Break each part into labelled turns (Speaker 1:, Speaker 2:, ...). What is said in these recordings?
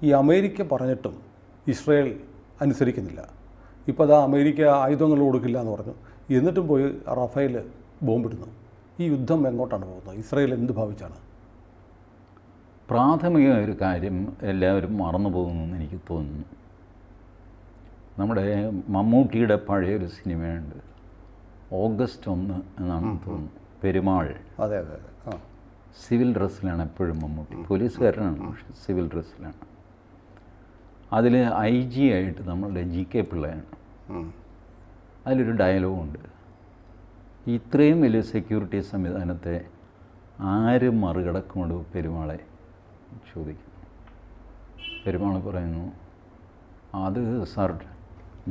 Speaker 1: ഈ അമേരിക്ക പറഞ്ഞിട്ടും ഇസ്രയേൽ അനുസരിക്കുന്നില്ല. ഇപ്പോൾ അതാ അമേരിക്ക ആയുധങ്ങൾ കൊടുക്കില്ല എന്ന് പറഞ്ഞു, എന്നിട്ടും പോയി റഫേൽ ബോംബിടുന്നു. ഈ യുദ്ധം എങ്ങോട്ടാണ് പോകുന്നത്? ഇസ്രയേൽ എന്ത് ഭാവിച്ചാണ്?
Speaker 2: പ്രാഥമിക ഒരു കാര്യം എല്ലാവരും മറന്നു പോകുമെന്ന് എനിക്ക് തോന്നുന്നു. നമ്മുടെ മമ്മൂട്ടിയുടെ പഴയൊരു സിനിമയുണ്ട്, ഓഗസ്റ്റ് 1 എന്നാണ് തോന്നുന്നു, പെരുമാൾ.
Speaker 1: അതെ അതെ അതെ. ആ,
Speaker 2: സിവിൽ ഡ്രസ്സിലാണ് എപ്പോഴും മമ്മൂട്ടി, പോലീസുകാരനാണ് പക്ഷേ സിവിൽ ഡ്രസ്സിലാണ്. അതിൽ IG ആയിട്ട് നമ്മളുടെ GK പിള്ളയാണ്. അതിലൊരു ഡയലോഗുണ്ട്, ഇത്രയും വലിയ സെക്യൂരിറ്റി സംവിധാനത്തെ ആര് മറികടക്കുമോ പെരുമാളെ ചോദിക്കുന്നു. പെരുമാൾ പറയുന്നു, അത് സാർ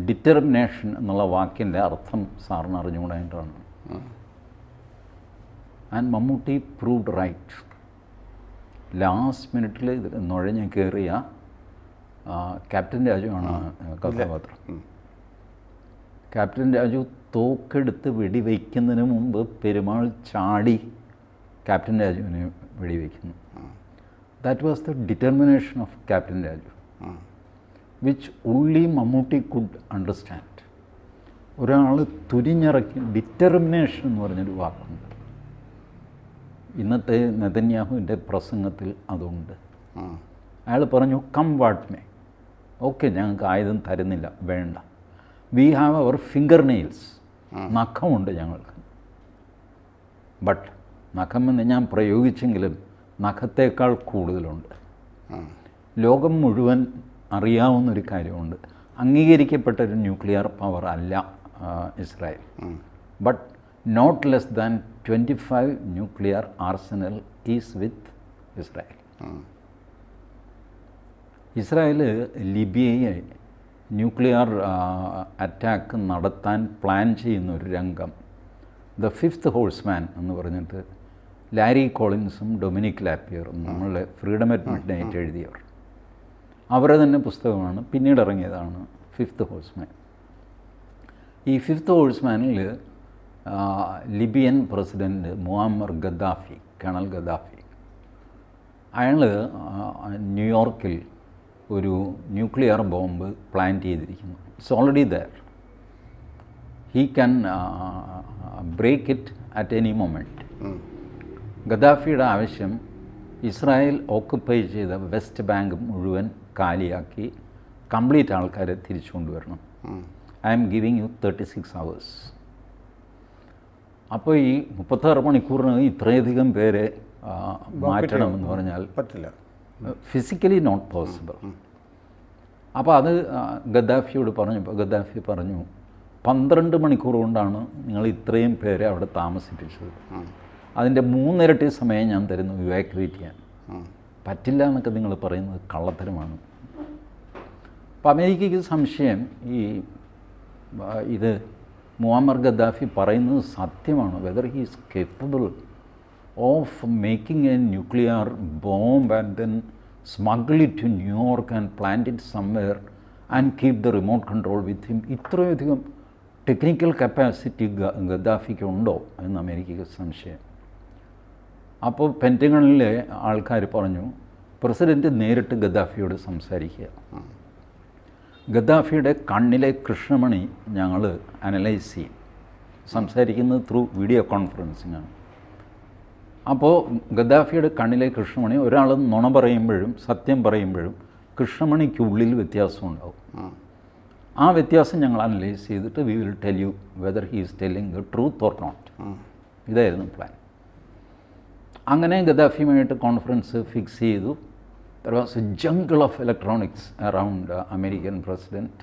Speaker 2: ഡിറ്റർമിനേഷൻ എന്നുള്ള വാക്കിൻ്റെ അർത്ഥം സാറിന് അറിഞ്ഞുകൂടായിട്ടാണ്. And Mammootty proved right. Last മിനിറ്റിൽ ഇത് നുഴഞ്ഞ് കയറിയ ക്യാപ്റ്റൻ രാജുവാണ് കഥാപാത്രം. ക്യാപ്റ്റൻ രാജു തോക്കെടുത്ത് വെടിവെക്കുന്നതിന് മുമ്പ് പെരുമാൾ ചാടി ക്യാപ്റ്റൻ രാജുവിനെ വെടിവെക്കുന്നു. That was the determination of captain Raju, which only Mammootty could understand. ഒരാൾ തുരിഞ്ഞിറക്കി, ഡിറ്റർമിനേഷൻ എന്ന് പറഞ്ഞൊരു വാക്കുണ്ട്. ഇന്നത്തെ നെതന്യാഹുവിൻ്റെ പ്രസംഗത്തിൽ അതുണ്ട്. അയാൾ പറഞ്ഞു, കം വാട്ട് മേ, ഓക്കെ ഞങ്ങൾക്ക് ആയുധം തരുന്നില്ല, വേണ്ട, we have our finger nails, നഖമുണ്ട് ഞങ്ങൾക്ക്. ബട്ട് നഖമെന്ന് ഞാൻ പ്രയോഗിച്ചെങ്കിലും നഖത്തേക്കാൾ കൂടുതലുണ്ട്. ലോകം മുഴുവൻ അറിയാവുന്നൊരു കാര്യമുണ്ട്, അംഗീകരിക്കപ്പെട്ടൊരു ന്യൂക്ലിയർ പവർ അല്ല Israel. But not less than 25 nuclear arsenal is with Israel. Israel ലിബിയയെ ന്യൂക്ലിയർ അറ്റാക്ക് നടത്താൻ പ്ലാൻ ചെയ്യുന്ന ഒരു രംഗം, ദ ഫിഫ്ത്ത് ഹോഴ്സ്മാൻ എന്ന് പറഞ്ഞിട്ട് ലാരി കോളിൻസും ഡൊമിനിക് ലാപ്പിയറും നമ്മളുടെ ഫ്രീഡം അറ്റ് മിഡ് നൈറ്റ് എഴുതിയവർ, അവരെ തന്നെ പുസ്തകമാണ്, പിന്നീട് ഇറങ്ങിയതാണ് ഫിഫ്ത്ത് ഹോഴ്സ്മാൻ. ഈ ഫിഫ്ത്ത് ഹോഴ്സ്മാനിൽ Libyan president Muammar Gaddafi, colonel Gaddafi, അയാൾ ന്യൂയോർക്കിൽ ഒരു ന്യൂക്ലിയർ ബോംബ് പ്ലാൻ ചെയ്തിരിക്കുന്നു. It's already there, he can break it at any moment. ഗദ്ദാഫിയുടെ ആവശ്യം ഇസ്രായേൽ ഓക്കുപ്പൈ ചെയ്ത വെസ്റ്റ് ബാങ്ക് മുഴുവൻ കാലിയാക്കി കംപ്ലീറ്റ് ആൾക്കാരെ തിരിച്ചു കൊണ്ടുവരണം. I'm giving you 36 hours. അപ്പോൾ ഈ 36 മണിക്കൂറിന് ഇത്രയധികം പേരെ മാറ്റണമെന്ന് പറഞ്ഞാൽ
Speaker 1: പറ്റില്ല,
Speaker 2: ഫിസിക്കലി നോട്ട് പോസിബിൾ. അപ്പോൾ അത് ഗദ്ദാഫിയോട് പറഞ്ഞപ്പോൾ ഗദ്ദാഫി പറഞ്ഞു, 12 മണിക്കൂർ കൊണ്ടാണ് നിങ്ങൾ ഇത്രയും പേരെ അവിടെ താമസിപ്പിച്ചത്, അതിൻ്റെ 3 ഇരട്ടി സമയം ഞാൻ തരുന്നു ഇവാക്യുവേറ്റ് ചെയ്യാൻ. പറ്റില്ല എന്നൊക്കെ നിങ്ങൾ പറയുന്നത് കള്ളത്തരമാണ്. അപ്പോൾ അമേരിക്കയ്ക്ക് സംശയം, ഇത് മുഅമ്മർ ഗദ്ദാഫി പറയുന്നത് സത്യമാണ്, whether he is capable of making A nuclear bomb and then smuggle it to New York and plant it somewhere and keep the remote control with him. ഇത്രയധികം ടെക്നിക്കൽ കപ്പാസിറ്റി ഗദ്ദാഫിക്ക് ഉണ്ടോ എന്ന് അമേരിക്കയ്ക്ക് സംശയം. അപ്പോൾ പെൻറ്റഗണിലെ ആൾക്കാർ പറഞ്ഞു, പ്രസിഡൻറ്റ് നേരിട്ട് ഗദ്ദാഫിയോട് സംസാരിക്കുക, ഗദ്ദാഫിയുടെ കണ്ണിലെ കൃഷ്ണമണി ഞങ്ങൾ അനലൈസ് ചെയ്യും, സംസാരിക്കുന്നത് ത്രൂ വീഡിയോ കോൺഫറൻസിംഗ് ആണ്. അപ്പോൾ ഗദ്ദാഫിയുടെ കണ്ണിലെ കൃഷ്ണമണി, ഒരാൾ നുണ പറയുമ്പോഴും സത്യം പറയുമ്പോഴും കൃഷ്ണമണിക്കുള്ളിൽ വ്യത്യാസം ഉണ്ടാവും. ആ വ്യത്യാസം ഞങ്ങൾ അനലൈസ് ചെയ്തിട്ട് we will tell you whether he is telling the truth or not. ഇതായിരുന്നു പ്ലാൻ. അങ്ങനെ ഗദ്ദാഫിയുമായിട്ട് കോൺഫറൻസ് ഫിക്സ് ചെയ്തു. There was a jungle of electronics around American president,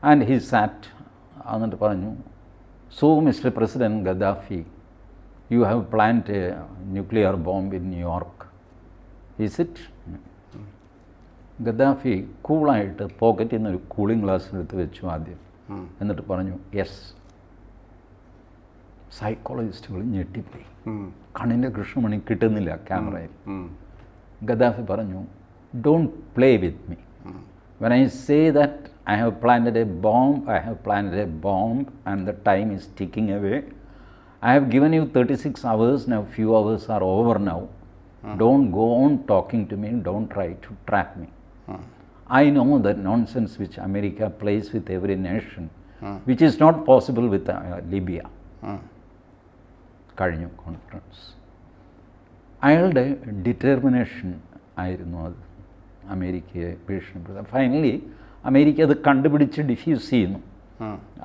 Speaker 2: and he sat എന്നിട്ട് പറഞ്ഞു, so Mr. President Gaddafi, you have planned a nuclear bomb in New York, is it? Gaddafi കൂളായിട്ട് പോക്കറ്റിൽ നിന്നൊരു cooling glass എടുത്ത് വെച്ചു ആദ്യം, എന്നിട്ട് പറഞ്ഞു യെസ്. സൈക്കോളജിസ്റ്റുകൾ ഞെട്ടിപ്പോയി, കണ്ണിൻ്റെ കൃഷ്ണമണി കിട്ടുന്നില്ല ക്യാമറയിൽ. ഗദ്ദാഫി പറഞ്ഞു, don't play with me. When I say that I have planned A bomb, I have planned A bomb and the time is ticking away. I have given you 36 hours, now few hours are over now. Don't go on talking to me, don't try to trap me. I know the nonsense which America plays with every nation, which is not possible with Libya. കഴിഞ്ഞു conference. അയാളുടെ determination ആയിരുന്നു അത് അമേരിക്കയെ ഭീഷണിപ്പെടുത്താൻ. Finally America അത് കണ്ടുപിടിച്ച് diffuse ചെയ്യുന്നു,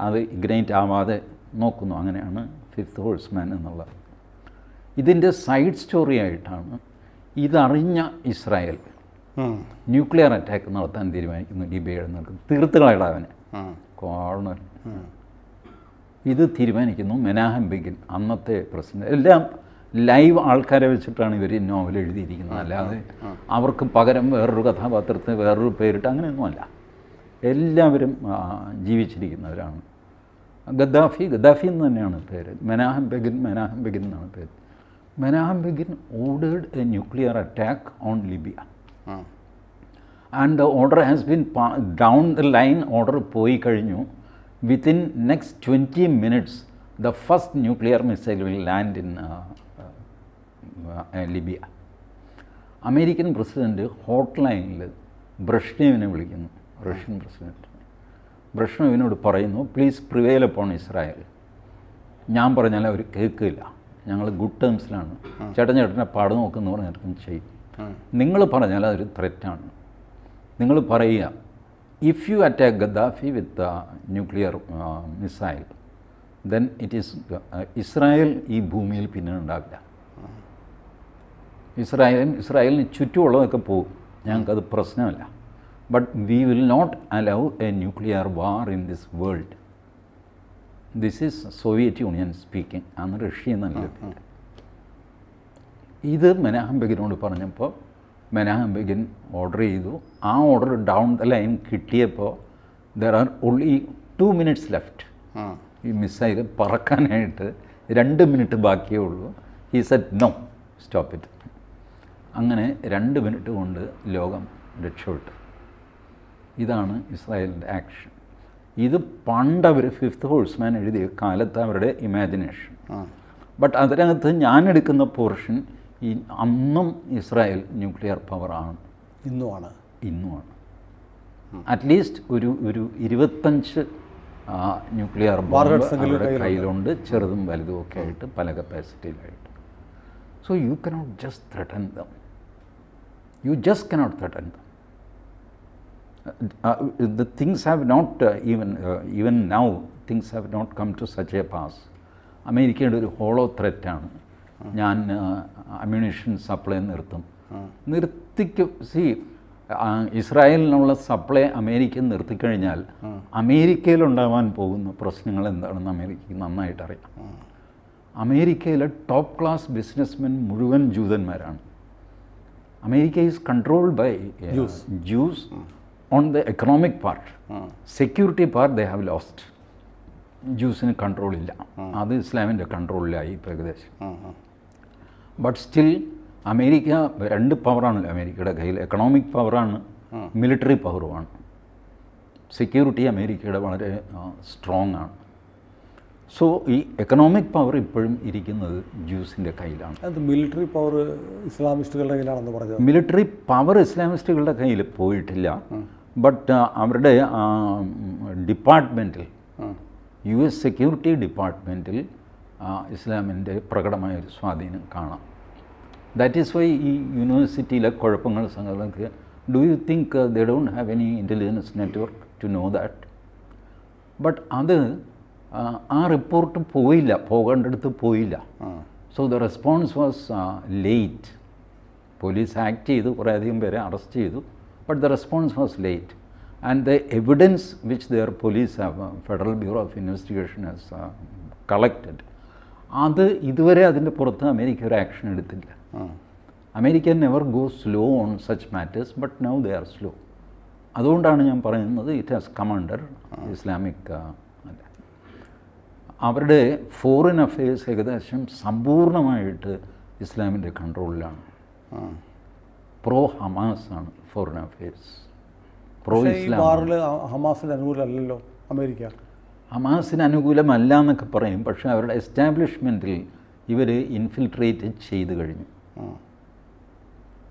Speaker 2: അത് ignite ആവാതെ നോക്കുന്നു. അങ്ങനെയാണ് ഫിഫ്ത്ത് ഹോഴ്സ്മാൻ എന്നുള്ളത്. ഇതിൻ്റെ സൈഡ് സ്റ്റോറി ആയിട്ടാണ് ഇതറിഞ്ഞ ഇസ്രായേൽ ന്യൂക്ലിയർ അറ്റാക്ക് നടത്താൻ തീരുമാനിക്കുന്നു. ലിബിയയിൽ നിന്ന് തീർത്ത് കളയിടാവനെ കോർണർ ഇത് തീരുമാനിക്കുന്നു. മെനാഹം ബെഗിൻ അന്നത്തെ പ്രസിഡന്റ്. എല്ലാം ലൈവ് ആൾക്കാരെ വെച്ചിട്ടാണ് ഇവർ നോവൽ എഴുതിയിരിക്കുന്നത്, അല്ലാതെ അവർക്ക് പകരം വേറൊരു കഥാപാത്രത്തിന് വേറൊരു പേരിട്ട് അങ്ങനെയൊന്നുമല്ല. എല്ലാവരും ജീവിച്ചിരിക്കുന്നവരാണ്. ഗദ്ദാഫി എന്ന് തന്നെയാണ് പേര്. മെനാഹം ബെഗിൻ എന്നാണ് പേര്. മെനാഹം Begin ordered a nuclear attack on Libya. And the order has been down the line. Order പോയി കഴിഞ്ഞു. Within next 20 minutes the first nuclear missile will land in Libya. American president hot ലൈനിൽ ബ്രഷ്നേവിനെ വിളിക്കുന്നു, Russian president. ബ്രഷ്നേവിനോട് പറയുന്നു, please prevail upon Israel. ഞാൻ പറഞ്ഞാൽ അവർ കേൾക്കില്ല, ഞങ്ങൾ ഗുഡ് ടേംസിലാണ്, ചേട്ടനെ പാട് നോക്കുന്നു പറഞ്ഞിട്ടും ചെയ്യും. നിങ്ങൾ പറഞ്ഞാൽ അതൊരു ത്രെറ്റാണ്. നിങ്ങൾ പറയുക, if you attack Gaddafi with nuclear missile then it is Israel ഈ ഭൂമിയിൽ പിന്നെ ഉണ്ടാവില്ല. ഇസ്രായേലിന് ചുറ്റുമുള്ളതൊക്കെ പോകും, ഞങ്ങൾക്കത് പ്രശ്നമല്ല. But we will not allow a nuclear war in this world. This is Soviet Union speaking. അന്ന് റഷ്യ എന്നല്ല പേര്. ഇത് മെനാഹം ബെഗിനോട് പറഞ്ഞപ്പോൾ മെനാഹം ബെഗിൻ ഓർഡർ ചെയ്തു. ആ ഓർഡർ ഡൗൺ ദ ലൈൻ കിട്ടിയപ്പോൾ there are only 2 minutes left. ഈ മിസൈൽ പറക്കാനായിട്ട് 2 minutes ബാക്കിയേ ഉള്ളൂ. He said no, stop it. അങ്ങനെ 2 minutes കൊണ്ട് ലോകം രക്ഷപ്പെട്ടു. ഇതാണ് ഇസ്രായേലിൻ്റെ ആക്ഷൻ. ഇത് പണ്ടവർ ഫിഫ്ത്ത് ഹോഴ്സ്മാൻ എഴുതിയ കാലത്ത് അവരുടെ ഇമാജിനേഷൻ. ബട്ട് അതിനകത്ത് ഞാൻ എടുക്കുന്ന പോർഷൻ ഈ അന്നും ഇസ്രായേൽ ന്യൂക്ലിയർ പവറാണ്, ഇന്നുമാണ്. അറ്റ്ലീസ്റ്റ് ഒരു 25 ന്യൂക്ലിയർ അവരുടെ കയ്യിലുണ്ട്, ചെറുതും വലുതും ഒക്കെ ആയിട്ട്, പല കപ്പാസിറ്റിയിലായിട്ട്. So you cannot just threaten them. You just cannot threaten them. The things have not even now things have not come to such a pass. അമേരിക്കയുടെ ഒരു ഹോളോ ത്രെറ്റാണ്, ഞാൻ അമ്യൂണിഷൻ സപ്ലൈ നിർത്തിക്കും. ഇസ്രായേലിനുള്ള സപ്ലൈ അമേരിക്ക നിർത്തിക്കഴിഞ്ഞാൽ അമേരിക്കയിലുണ്ടാവാൻ പോകുന്ന പ്രശ്നങ്ങൾ എന്താണെന്ന് അമേരിക്കയ്ക്ക് നന്നായിട്ട് അറിയാം. അമേരിക്കയിലെ ടോപ്പ് ക്ലാസ് ബിസിനസ്മെൻ മുഴുവൻ ജൂതന്മാരാണ്. America is controlled by Jews on the economic part. Security part they have lost. Jewsന് കൺട്രോളില്ല, അത് ഇസ്ലാമിൻ്റെ കൺട്രോളിലായി ഇപ്പോൾ ഏകദേശം. ബട്ട് സ്റ്റിൽ അമേരിക്ക 2 പവറാണല്ലോ അമേരിക്കയുടെ കയ്യിൽ. എക്കണോമിക് പവറാണ്, മിലിറ്ററി പവറുമാണ്. സെക്യൂരിറ്റി അമേരിക്കയുടെ വളരെ സ്ട്രോങ് ആണ്. സോ ഈ എക്കണോമിക് പവർ ഇപ്പോഴും ഇരിക്കുന്നത് ജ്യൂസിൻ്റെ കയ്യിലാണ്.
Speaker 1: അത് മിലിറ്ററി പവർ ഇസ്ലാമിസ്റ്റുകളുടെ കയ്യിലാണെന്ന് പറഞ്ഞത്.
Speaker 2: മിലിറ്ററി പവർ ഇസ്ലാമിസ്റ്റുകളുടെ കയ്യിൽ പോയിട്ടില്ല. ബട്ട് അവരുടെ ഡിപ്പാർട്ട്മെൻറ്റിൽ, US സെക്യൂരിറ്റി ഡിപ്പാർട്ട്മെൻറ്റിൽ ഇസ്ലാമിൻ്റെ പ്രകടമായൊരു സ്വാധീനം കാണാം. ദാറ്റ് ഈസ് വൈ ഈ യൂണിവേഴ്സിറ്റിയിലെ കുഴപ്പങ്ങൾ സംഘടനയ്ക്ക് do you think they don't have any intelligence network to know that? But അത് ആ റിപ്പോർട്ട് പോകേണ്ടടുത്ത് പോയില്ല. So the response was late. Police act ചെയ്തു, കുറേയധികം പേരെ അറസ്റ്റ് ചെയ്തു, but the response was late. And the evidence which their police Federal Bureau of Investigation has collected, അത് ഇതുവരെ അതിൻ്റെ പുറത്ത് അമേരിക്ക ഒരു ആക്ഷൻ എടുത്തില്ല. America never go slow on such matters, but now they are slow. അതുകൊണ്ടാണ് ഞാൻ പറയുന്നത് it has come under Islamic. അവരുടെ ഫോറിൻ അഫെയർസ് ഏകദേശം സമ്പൂർണ്ണമായിട്ട് ഇസ്ലാമിൻ്റെ കൺട്രോളിലാണ്. പ്രോ ഹമാസ് ആണ് ഫോറിൻ അഫെയർസ്. Pro Islam.
Speaker 1: ഹമാസിന് അനുകൂലമല്ലല്ലോ അമേരിക്ക.
Speaker 2: ഹമാസിന് അനുകൂലമല്ല എന്നൊക്കെ പറയും, പക്ഷേ അവരുടെ എസ്റ്റാബ്ലിഷ്മെൻറ്റിൽ ഇവർ ഇൻഫിൽട്രേറ്റ് ചെയ്ത് കഴിഞ്ഞു.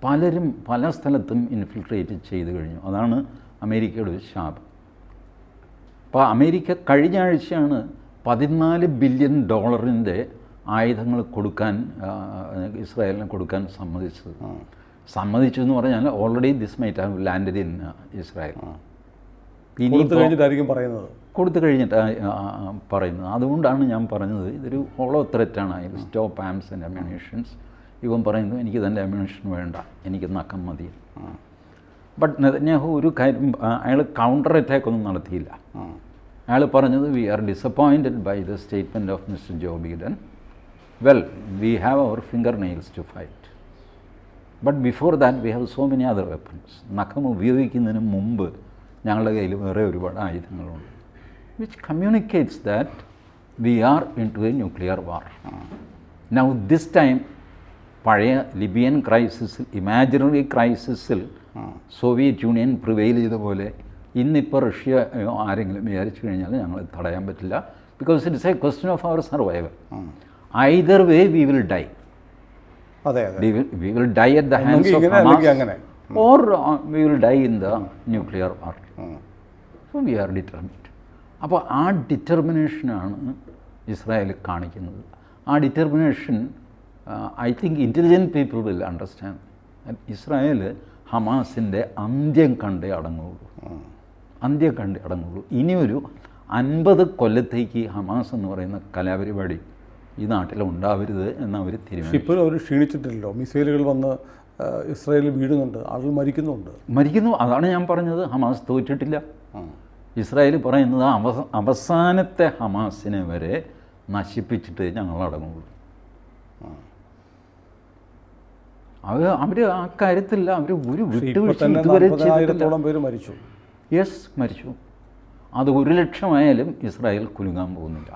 Speaker 2: പലരും പല സ്ഥലത്തും ഇൻഫിൽട്രേറ്റ് ചെയ്തു കഴിഞ്ഞു. അതാണ് അമേരിക്കയുടെ ഒരു ശാപം. അപ്പോൾ അമേരിക്ക കഴിഞ്ഞ ആഴ്ചയാണ് $14 ബില്യൺ ആയുധങ്ങൾ കൊടുക്കാൻ ഇസ്രായേലിന് കൊടുക്കാൻ സമ്മതിച്ചു എന്ന് പറഞ്ഞാൽ already this might have landed in Israel. കൊടുത്തു കഴിഞ്ഞിട്ട് പറയുന്നത്. അതുകൊണ്ടാണ് ഞാൻ പറഞ്ഞത് ഇതൊരു ഹോളോ ത്രെറ്റാണ്. Stop arms and ammunitions. ഇവൻ പറയുന്നു എനിക്ക് തൻ്റെ അമ്യൂണിഷൻ വേണ്ട, എനിക്ക് നക്കം മതി. ബട്ട് നെതന്യാഹു ഒരു കാര്യം, അയാൾ കൗണ്ടർ അറ്റാക്ക് ഒന്നും നടത്തിയില്ല. അയാൾ പറഞ്ഞത് we are disappointed by the statement of mister Joe Biden. Well, we have our finger nails to fight, but before that we have so many other weapons. നഖം ഉപയോഗിക്കുന്നതിന് മുമ്പ് ഞങ്ങളുടെ കയ്യിൽ വേറെ ഒരുപാട് ആയുധങ്ങളുണ്ട്, which communicates that we are into a nuclear war. Now this time പഴയ Libyan ക്രൈസിസിൽ, ഇമാജിനറി ക്രൈസിസിൽ സോവിയറ്റ് യൂണിയൻ പ്രിവെയിൽ ചെയ്ത പോലെ ഇന്നിപ്പോൾ റഷ്യ ആരെങ്കിലും വിചാരിച്ചു കഴിഞ്ഞാൽ ഞങ്ങൾ തടയാൻ പറ്റില്ല. Because it's a question of our survival. Either way we will die. We will die at the hands of Hamas, or we will die in the nuclear war. So we are determined. അപ്പോൾ ആ ഡിറ്റർമിനേഷനാണ് Israel കാണിക്കുന്നത്. ആ determination I think intelligent people will understand. Israel ഹമാസിൻ്റെ അന്ത്യം കണ്ടേ അടങ്ങുള്ളൂ. ഇനിയൊരു 50 കൊല്ലത്തേക്ക് Hamas എന്ന് പറയുന്ന കലാപരിപാടി ഈ നാട്ടിലുണ്ടാവരുത് എന്നവർ തീരുമാനിച്ചു.
Speaker 1: ഇപ്പോൾ അവർ ക്ഷീണിച്ചിട്ടില്ലല്ലോ. മിസൈലുകൾ വന്ന് ഇസ്രായേലിൽ വീഴുന്നുണ്ട്, ആളുകൾ മരിക്കുന്നു.
Speaker 2: അതാണ് ഞാൻ പറഞ്ഞത്, ഹമാസ് തോറ്റിട്ടില്ല. ഇസ്രായേൽ പറയുന്നത് അവസാനത്തെ ഹമാസിനെ വരെ നശിപ്പിച്ചിട്ട് ഞങ്ങളടങ്ങുള്ളൂ. അവർ ആ കാര്യത്തിൽ അവർ ഒരു വിട്ടുവീഴ്ച ഇതുവരെ
Speaker 1: മരിച്ചു.
Speaker 2: മരിച്ചു. അത് 1 ലക്ഷമായാലും ഇസ്രായേൽ കുലുങ്ങാൻ പോകുന്നില്ല.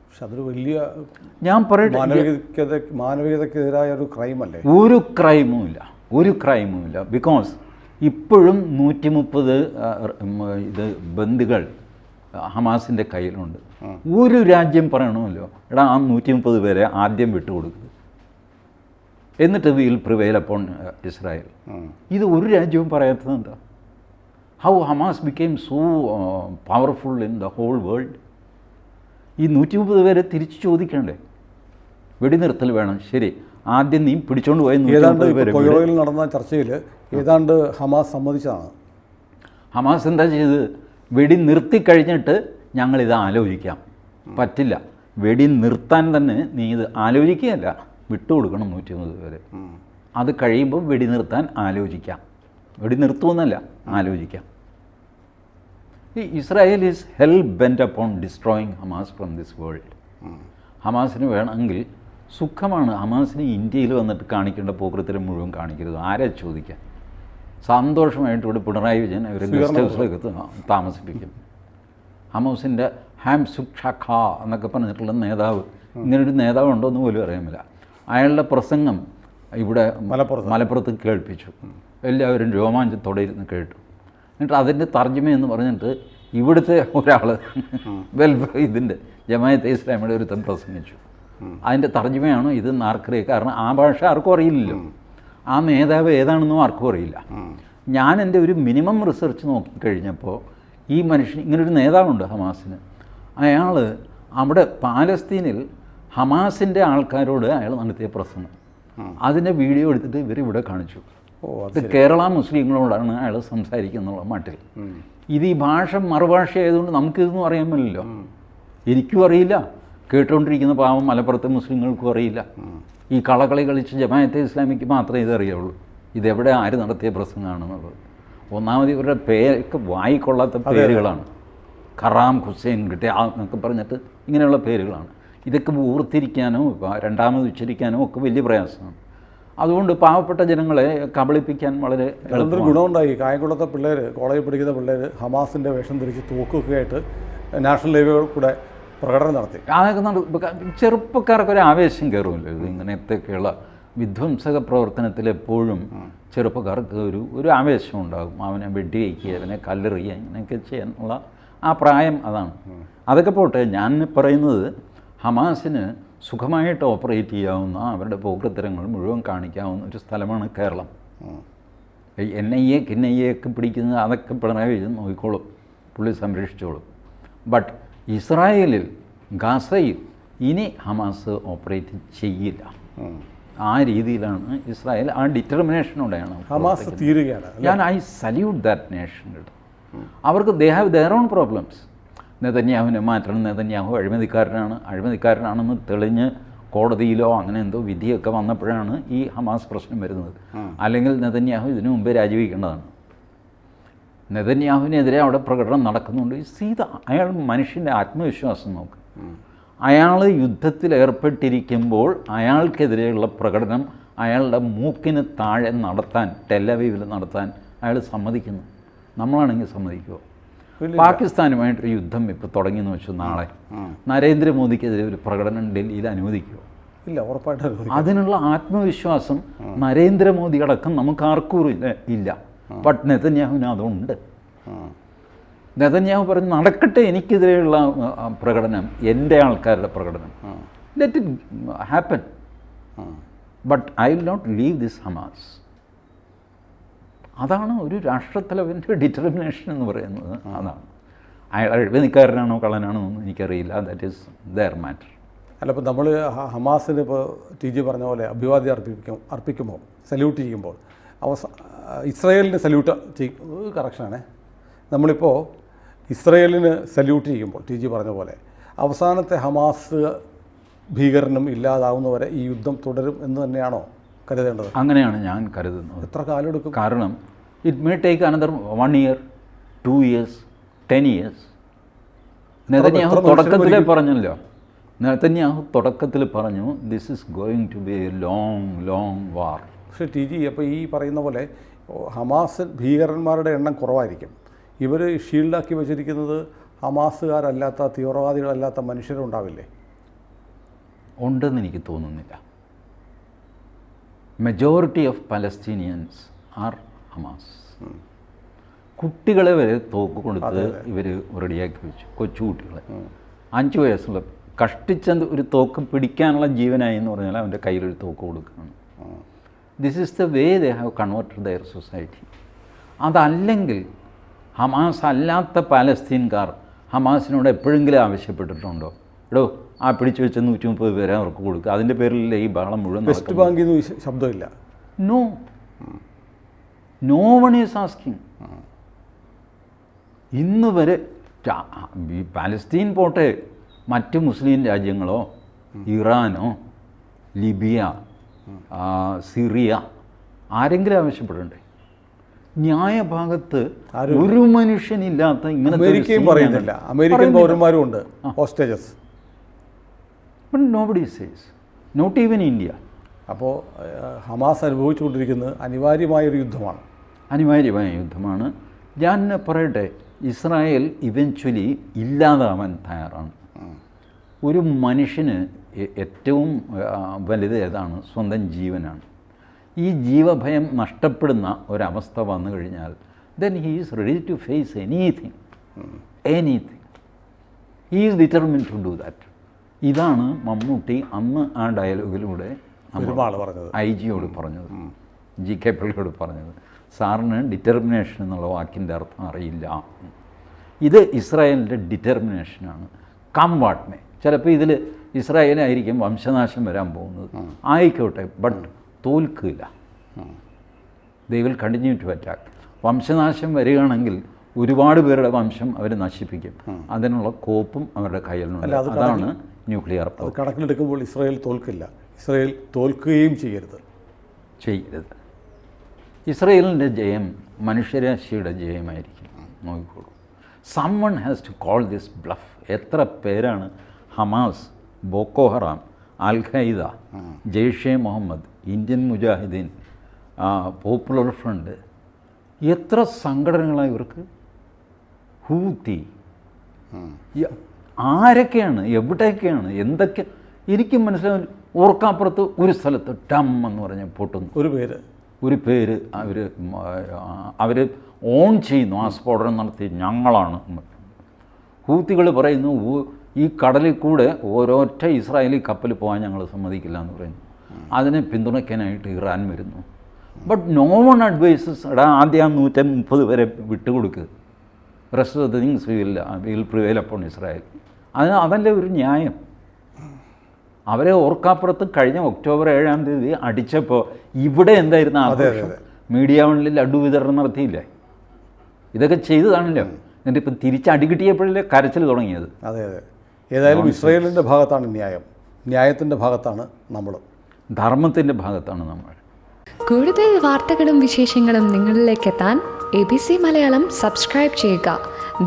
Speaker 1: പക്ഷെ അതൊരു വലിയ,
Speaker 2: ഞാൻ പറയട്ടെ,
Speaker 1: മാനവികതക്കെതിരായ ഒരു ക്രൈമല്ലേ?
Speaker 2: ഒരു ക്രൈമും ഇല്ല. ബിക്കോസ് ഇപ്പോഴും 130 ഇത് ബന്ദികൾ ഹമാസിൻ്റെ കയ്യിലുണ്ട്. ഒരു രാജ്യം പറയണമല്ലോ, എടാ ആ 130 പേരെ ആദ്യം വിട്ടുകൊടുക്കുക, എന്നിട്ട് വിൽ പ്രിവെയിൽ അപ്പോൺ ഇസ്രായേൽ. ഇത് ഒരു രാജ്യവും പറയാത്തത് എന്താ? How Hamas became so powerful in the whole world. ഈ 130 പേരെ തിരിച്ചു ചോദിക്കണ്ടേ? വെടിനിർത്തൽ വേണം, ശരി, ആദ്യം നീ പിടിച്ചോണ്ട് പോയ 130 പേരെ.
Speaker 1: നടന്ന ചർച്ചയിൽ ഏതാണ്ട് ഹമാസ് സമ്മതിച്ചതാണ്.
Speaker 2: ഹമാസ് എന്താ ചെയ്തത്? വെടി നിർത്തിക്കഴിഞ്ഞിട്ട് ഞങ്ങളിത് ആലോചിക്കാം. പറ്റില്ല, വെടി നിർത്താൻ തന്നെ നീ ഇത് ആലോചിക്കുകയല്ല, വിട്ടുകൊടുക്കണം 130 പേരെ. അത് കഴിയുമ്പോൾ വെടി നിർത്താൻ ആലോചിക്കാം. വെടി നിർത്തുമെന്നല്ല, ആലോചിക്കാം. Israel is hell bent upon destroying Hamas from this world. ഹമാസിന് വേണമെങ്കിൽ സുഖമാണ്. ഹമാസിന് ഇന്ത്യയിൽ വന്നിട്ട് കാണിക്കേണ്ട പോക്കൃത്തിലും മുഴുവൻ കാണിക്കരുത്. ആരെ ചോദിക്കാൻ? സന്തോഷമായിട്ട് ഇവിടെ പിണറായി വിജയൻ അവർ ഗസ്റ്റ് ഹൗസിലേക്ക് താമസിപ്പിക്കും. ഹമാസിൻ്റെ ഹാംസുക് ഷഖ എന്നൊക്കെ പറഞ്ഞിട്ടുള്ള നേതാവ്, ഇങ്ങനൊരു നേതാവ് ഉണ്ടോ എന്ന് പോലും അറിയാമില്ല. അയാളുടെ പ്രസംഗം ഇവിടെ മലപ്പുറത്ത് കേൾപ്പിച്ചു. എല്ലാവരും രോമാഞ്ചത്തോടെ ഇരുന്ന് കേട്ടു. എന്നിട്ട് അതിൻ്റെ തർജ്ജമയെന്ന് പറഞ്ഞിട്ട് ഇവിടുത്തെ ഒരാൾ ഇതിൻ്റെ ജമാഅത്തെ ഇസ്ലാമിയുടെ ഒരുത്തൻ പ്രസംഗിച്ചു. അതിൻ്റെ തർജ്ജമയാണോ ഇതെന്ന് ആർക്കറിയാം. കാരണം ആ ഭാഷ ആർക്കും അറിയില്ലല്ലോ, ആ നേതാവ് ഏതാണെന്നും ആർക്കും അറിയില്ല. ഞാൻ എൻ്റെ ഒരു മിനിമം റിസർച്ച് നോക്കിക്കഴിഞ്ഞപ്പോൾ ഈ മനുഷ്യൻ, ഇങ്ങനൊരു നേതാവുണ്ട് ഹമാസിന്, അയാൾ അവിടെ പാലസ്തീനിൽ ഹമാസിൻ്റെ ആൾക്കാരോട് അയാൾ നടത്തിയ പ്രസംഗം, അതിൻ്റെ വീഡിയോ എടുത്തിട്ട് ഇവരിവിടെ കാണിച്ചു. ഇത് കേരള മുസ്ലിങ്ങളോടാണ് അയാൾ സംസാരിക്കുന്നുള്ള മട്ടിൽ. ഇത് ഈ ഭാഷ മറുഭാഷ ആയതുകൊണ്ട് നമുക്കിതൊന്നും അറിയാൻ പറ്റില്ലല്ലോ. എനിക്കും അറിയില്ല, കേട്ടുകൊണ്ടിരിക്കുന്ന പാവം മലപ്പുറത്തെ മുസ്ലിങ്ങൾക്കും അറിയില്ല. ഈ കളകളി കളിച്ച് ജമാഅത്തെ ഇസ്ലാമിക്ക് മാത്രമേ ഇതറിയുള്ളൂ, ഇതെവിടെ ആര് നടത്തിയ പ്രസംഗമാണെന്നുള്ളത്. ഒന്നാമത് ഇവരുടെ പേരൊക്കെ വായിക്കൊള്ളാത്ത പേരുകളാണ്. ഖറാം ഹുസൈൻ കിട്ടിയ എന്നൊക്കെ പറഞ്ഞിട്ട് ഇങ്ങനെയുള്ള പേരുകളാണ്. ഇതൊക്കെ ഓർത്തിരിക്കാനോ രണ്ടാമത് ഉച്ചരിക്കാനോ ഒക്കെ വലിയ പ്രയാസമാണ്. അതുകൊണ്ട് പാവപ്പെട്ട ജനങ്ങളെ കബളിപ്പിക്കാൻ വളരെ
Speaker 1: ഗുണമുണ്ടായി. കായംകുളത്തെ പിള്ളേർ, കോളേജിൽ പഠിക്കുന്ന പിള്ളേർ ഹമാസിൻ്റെ വേഷം ധരിച്ച് തോക്കൊക്കെയായിട്ട് നാഷണൽ ഹൈവേ കൂടെ പ്രകടനം നടത്തി.
Speaker 2: അതൊക്കെ ചെറുപ്പക്കാർക്കൊരു ആവേശം കയറുമല്ലോ. ഇത് ഇങ്ങനത്തെയൊക്കെയുള്ള വിധ്വംസക പ്രവർത്തനത്തിൽ എപ്പോഴും ചെറുപ്പക്കാർക്ക് ഒരു ആവേശം ഉണ്ടാകും. അവനെ വെടിവയ്ക്കുക, അവനെ കല്ലെറിയുക, ഇങ്ങനെയൊക്കെ ചെയ്യാനുള്ള ആ പ്രായം അതാണ്. അതൊക്കെ പോട്ടെ, ഞാൻ പറയുന്നത് ഹമാസിന് സുഖമായിട്ട് ഓപ്പറേറ്റ് ചെയ്യാവുന്ന, അവരുടെ പോക്രിത്തരങ്ങൾ മുഴുവൻ കാണിക്കാവുന്ന ഒരു സ്ഥലമാണ് കേരളം. NIA KNIA ഒക്കെ പിടിക്കുന്നത് അതൊക്കെ പിണറായി വിജയൻ നോക്കിക്കോളും, പുള്ളി സംരക്ഷിച്ചോളും. ബട്ട് ഇസ്രായേലിൽ ഗാസയിൽ ഇനി ഹമാസ് ഓപ്പറേറ്റ് ചെയ്യില്ല. ആ രീതിയിലാണ് ഇസ്രായേൽ, ആ ഡിറ്റർമിനേഷനോടെയാണ്
Speaker 1: ഹമാസ് തീരുകയാണ്.
Speaker 2: ഐ സല്യൂട്ട് ദാറ്റ് നേഷൻ കേട്ടോ. അവർക്ക് they have their own problems. നെതന്യാഹുവിനെ മാറ്റണം, നെതന്യാഹു അഴിമതിക്കാരനാണെന്ന് തെളിഞ്ഞ് കോടതിയിലോ അങ്ങനെ എന്തോ വിധിയൊക്കെ വന്നപ്പോഴാണ് ഈ ഹമാസ് പ്രശ്നം വരുന്നത്. അല്ലെങ്കിൽ നെതന്യാഹു ഇതിനു മുമ്പേ രാജിവെക്കേണ്ടതാണ്. നെതന്യാഹുവിനെതിരെ അവിടെ പ്രകടനം നടക്കുന്നുണ്ട്. അയാൾ മനുഷ്യൻ്റെ ആത്മവിശ്വാസം നോക്ക്. അയാൾ യുദ്ധത്തിൽ ഏർപ്പെട്ടിരിക്കുമ്പോൾ അയാൾക്കെതിരെയുള്ള പ്രകടനം അയാളുടെ മൂക്കിന് താഴെ നടത്താൻ, ടെലവീവിൽ നടത്താൻ അയാൾ സമ്മതിക്കുന്നു. നമ്മളാണെങ്കിൽ സമ്മതിക്കുമോ? പാകിസ്ഥാനുമായിട്ടൊരു യുദ്ധം ഇപ്പോൾ തുടങ്ങിയെന്ന് വെച്ചു, നാളെ നരേന്ദ്രമോദിക്കെതിരെ ഒരു പ്രകടനം ഡൽഹിയിൽ അനുവദിക്കുമോ?
Speaker 1: ഇല്ല, ഉറപ്പായിട്ടും.
Speaker 2: അതിനുള്ള ആത്മവിശ്വാസം നരേന്ദ്രമോദി അടക്കം നമുക്ക് ആർക്കും ഇല്ല. ബട്ട് നെതന്യാഹുവിന് അതുണ്ട്. നെതന്യാഹു പറഞ്ഞു നടക്കട്ടെ എനിക്കെതിരെയുള്ള പ്രകടനം, എൻ്റെ ആൾക്കാരുടെ പ്രകടനം, let it happen, but I will not leave this Hamas. അതാണ് ഒരു രാഷ്ട്രത്തലവൻ്റെ ഡിറ്റർമിനേഷൻ എന്ന് പറയുന്നത്. അതാണ്. അയാൾ അഴിമതിക്കാരനാണോ കള്ളനാണോ എന്നൊന്നും എനിക്കറിയില്ല. That is their matter.
Speaker 1: അല്ല, ഇപ്പോൾ നമ്മൾ ഹമാസിന് ഇപ്പോൾ TG പറഞ്ഞ പോലെ അഭിവാദ്യം അർപ്പിക്കുമ്പോൾ, സല്യൂട്ട് ചെയ്യുമ്പോൾ ഇസ്രയേലിന് സല്യൂട്ട് കറക്ഷനാണ്. നമ്മളിപ്പോൾ ഇസ്രയേലിന് സല്യൂട്ട് ചെയ്യുമ്പോൾ TG പറഞ്ഞ പോലെ അവസാനത്തെ ഹമാസ് ഭീകരനും ഇല്ലാതാവുന്നവരെ ഈ യുദ്ധം തുടരും എന്ന് തന്നെയാണോ കരുതേണ്ടത്?
Speaker 2: അങ്ങനെയാണ് ഞാൻ കരുതുന്നത്.
Speaker 1: എത്ര കാലം എടുക്കും?
Speaker 2: കാരണം it may take another 1 year, 2 years, 10 years. Netanyahu തുടക്കത്തിലേ പറഞ്ഞല്ലോ, തുടക്കത്തിൽ പറഞ്ഞു this is going to be a long war.
Speaker 1: പക്ഷേ TG അപ്പോൾ ഈ പറയുന്ന പോലെ ഹമാസ് ഭീകരന്മാരുടെ എണ്ണം കുറവായിരിക്കും. ഇവർ ഷീൽഡാക്കി വെച്ചിരിക്കുന്നത് ഹമാസുകാരല്ലാത്ത, തീവ്രവാദികളല്ലാത്ത മനുഷ്യരുണ്ടാവില്ലേ?
Speaker 2: ഉണ്ടെന്ന് എനിക്ക് തോന്നുന്നില്ല. Majority of Palestinians are Hamas. കുട്ടികളെ വരെ തോക്ക് കൊടുത്ത് ഇവർ റെഡിയാക്കി വെച്ചു, കൊച്ചുകുട്ടികളെ. 5 വയസ്സുള്ള കഷ്ടിച്ച ഒരു തോക്ക് പിടിക്കാനുള്ള ജീവനായി എന്ന് പറഞ്ഞാൽ അവൻ്റെ കയ്യിലൊരു തോക്ക് കൊടുക്കുകയാണ്. This is the way they have converted their society. അതല്ലെങ്കിൽ ഹമാസ് അല്ലാത്ത പാലസ്തീൻകാർ ഹമാസിനോട് എപ്പോഴെങ്കിലും ആവശ്യപ്പെട്ടിട്ടുണ്ടോ, എടോ ആ പിടിച്ചു വെച്ച 130 പേരെ അവർക്ക് കൊടുക്കുക, അതിൻ്റെ പേരിലല്ലേ ഈ ബഹളം മുഴുവൻ?
Speaker 1: വെസ്റ്റ് ബാങ്കിൽ നിന്ന് ശബ്ദമില്ല.
Speaker 2: No one is asking. ഇന്ന് വരെ ഈ പാലസ്തീൻ പോട്ടെ, മറ്റ് മുസ്ലിം രാജ്യങ്ങളോ ഇറാനോ ലിബിയ സിറിയ ആരെങ്കിലും ആവശ്യപ്പെടണ്ടേ? ന്യായഭാഗത്ത് ഒരു മനുഷ്യനില്ലാത്ത ഇങ്ങനത്തെ
Speaker 1: അമേരിക്കയും പറയുന്നില്ല, അമേരിക്കൻ പൗരന്മാരും ഉണ്ട് hostages.
Speaker 2: But nobody says, not even India.
Speaker 1: അപ്പോൾ ഹമാസ് അനുഭവിച്ചുകൊണ്ടിരിക്കുന്നത് അനിവാര്യമായൊരു യുദ്ധമാണ്.
Speaker 2: അനിവാര്യമായ യുദ്ധമാണ്. ഞാൻ പറയട്ടെ, ഇസ്രായേൽ ഇവൻച്വലി ഇല്ലാതാവാൻ തയ്യാറാണ്. ഒരു മനുഷ്യന് ഏറ്റവും വലുത് ഏതാണ്? സ്വന്തം ജീവനാണ്. ഈ ജീവഭയം നഷ്ടപ്പെടുന്ന ഒരവസ്ഥ വന്നു കഴിഞ്ഞാൽ then he is ready to face anything. He is determined to do that. ഇതാണ് മമ്മൂട്ടി അന്ന് ആ ഡയലോഗിലൂടെ IG-യോട് പറഞ്ഞത്, GK പിള്ളയോട് പറഞ്ഞത്. സാറിന് ഡിറ്റർമിനേഷൻ എന്നുള്ള വാക്കിൻ്റെ അർത്ഥം അറിയില്ല. ഇത് ഇസ്രായേലിൻ്റെ ഡിറ്റർമിനേഷനാണ്. Come what may. ചിലപ്പോൾ ഇതിൽ ഇസ്രായേലായിരിക്കും വംശനാശം വരാൻ പോകുന്നത്, ആയിക്കോട്ടെ, ബട്ട് തോൽക്കില്ല. They will continue to attack. വംശനാശം വരികയാണെങ്കിൽ ഒരുപാട് പേരുടെ വംശം അവർ നശിപ്പിക്കും. അതിനുള്ള കോപ്പും അവരുടെ കയ്യിലുണ്ട്. അതാണ് ന്യൂക്ലിയർ പവർ.
Speaker 1: കണക്കിലെടുക്കുമ്പോൾ ഇസ്രായേൽ തോൽക്കില്ല. ഇസ്രായേൽ തോൽക്കുകയും ചെയ്യരുത്.
Speaker 2: ഇസ്രായേലിൻ്റെ ജയം മനുഷ്യരാശിയുടെ ജയമായിരിക്കും. നോക്കിക്കോളൂ. Someone has to call this bluff. എത്ര പേരാണ് Hamas, Boko Haram, al Qaeda, Jaish Mohammed, Indian Mujahideen, Popular Front, എത്ര സംഘടനകളാണ് ഇവർക്ക്? ഹൂത്തി, ആരൊക്കെയാണ്, എവിടെയൊക്കെയാണ്, എന്തൊക്കെ എനിക്കും മനസ്സിലാവില്ല. ഓർക്കാപ്പുറത്ത് ഒരു സ്ഥലത്ത് ടം എന്ന് പറഞ്ഞ് പൊട്ടുന്നു ഒരു പേര് അവർ ഓൺ ചെയ്യുന്നു. ആ സ്ഫോടനം നടത്തി ഞങ്ങളാണ്. ഹൂത്തികൾ പറയുന്നു ഈ കടലിൽ കൂടെ ഓരോറ്റ ഇസ്രായേലി കപ്പൽ പോകാൻ ഞങ്ങൾ സമ്മതിക്കില്ല എന്ന് പറയുന്നു. അതിനെ പിന്തുണയ്ക്കാനായിട്ട് ഇറാൻ വരുന്നു. ബട്ട് നോ വൺ അഡ്വൈസസ് എടാ ആദ്യം 130 വരെ വിട്ടുകൊടുക്കുക, rest of the things will prevail upon Israel. അതല്ലേ ഒരു ന്യായം. അവരെ ഓർക്കാപ്പുറത്ത് കഴിഞ്ഞ ഒക്ടോബർ 7-ാം തീയതി അടിച്ചപ്പോൾ ഇവിടെ എന്തായിരുന്നു ആഘോഷം? മീഡിയ വണ്ണിൽ ലഡു വിതരണം നടത്തിയില്ലേ? ഇതൊക്കെ ചെയ്തതാണല്ലോ. എന്നിട്ട് ഇപ്പം തിരിച്ചടി കിട്ടിയപ്പോഴല്ലേ കരച്ചിൽ തുടങ്ങിയത്.
Speaker 1: അതെ അതെ. ഏതായാലും ഇസ്രായേലിൻ്റെ ഭാഗത്താണ് ന്യായം, ന്യായത്തിൻ്റെ ഭാഗത്താണ് നമ്മൾ,
Speaker 2: ധർമ്മത്തിൻ്റെ ഭാഗത്താണ് നമ്മൾ.
Speaker 3: കൂടുതൽ വാർത്തകളും വിശേഷങ്ങളും നിങ്ങളിലേക്ക് എത്താൻ ABC മലയാളം സബ്സ്ക്രൈബ് ചെയ്യുക,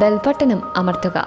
Speaker 3: ബെൽ ബട്ടണും അമർത്തുക.